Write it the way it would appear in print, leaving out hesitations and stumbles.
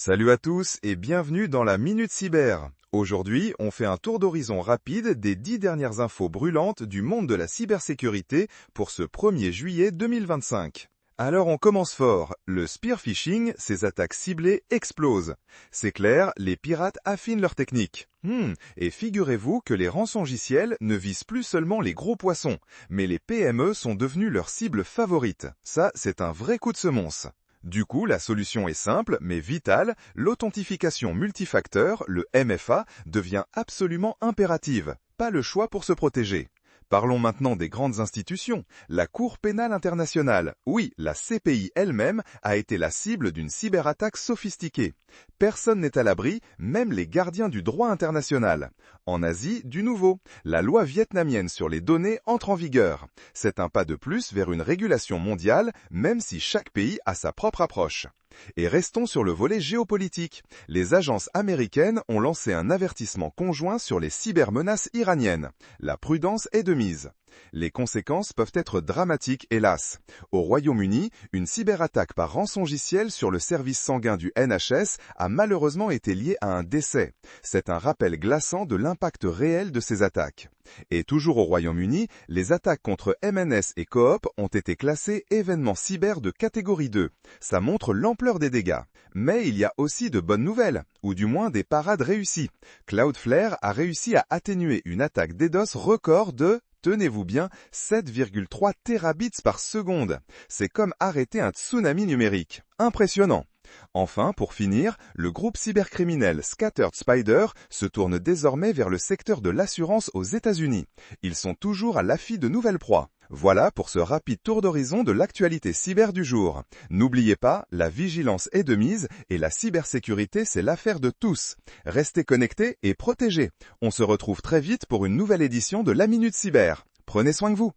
Salut à tous et bienvenue dans la Minute Cyber. Aujourd'hui, on fait un tour d'horizon rapide des 10 dernières infos brûlantes du monde de la cybersécurité pour ce 1er juillet 2025. Alors on commence fort. Le spear phishing, ces attaques ciblées explosent. C'est clair, les pirates affinent leur technique. Et figurez-vous que les rançongiciels ne visent plus seulement les gros poissons, mais les PME sont devenus leur cible favorite. Ça, c'est un vrai coup de semonce. Du coup, la solution est simple mais vitale, l'authentification multifacteur, le MFA, devient absolument impérative. Pas le choix pour se protéger. Parlons maintenant des grandes institutions. La Cour pénale internationale, oui, la CPI elle-même, a été la cible d'une cyberattaque sophistiquée. Personne n'est à l'abri, même les gardiens du droit international. En Asie, du nouveau. La loi vietnamienne sur les données entre en vigueur. C'est un pas de plus vers une régulation mondiale, même si chaque pays a sa propre approche. Et restons sur le volet géopolitique. Les agences américaines ont lancé un avertissement conjoint sur les cybermenaces iraniennes. La prudence est de mise. Les conséquences peuvent être dramatiques, hélas. Au Royaume-Uni, une cyberattaque par rançongiciel sur le service sanguin du NHS a malheureusement été liée à un décès. C'est un rappel glaçant de l'impact réel de ces attaques. Et toujours au Royaume-Uni, les attaques contre MNS et Coop ont été classées événements cyber de catégorie 2. Ça montre l'ampleur des dégâts. Mais il y a aussi de bonnes nouvelles, ou du moins des parades réussies. Cloudflare a réussi à atténuer une attaque DDoS record de, tenez-vous bien, 7,3 terabits par seconde. C'est comme arrêter un tsunami numérique. Impressionnant. Enfin, pour finir, le groupe cybercriminel Scattered Spider se tourne désormais vers le secteur de l'assurance aux États-Unis. Ils sont toujours à l'affût de nouvelles proies. Voilà pour ce rapide tour d'horizon de l'actualité cyber du jour. N'oubliez pas, la vigilance est de mise et la cybersécurité, c'est l'affaire de tous. Restez connectés et protégés. On se retrouve très vite pour une nouvelle édition de la Minute Cyber. Prenez soin de vous.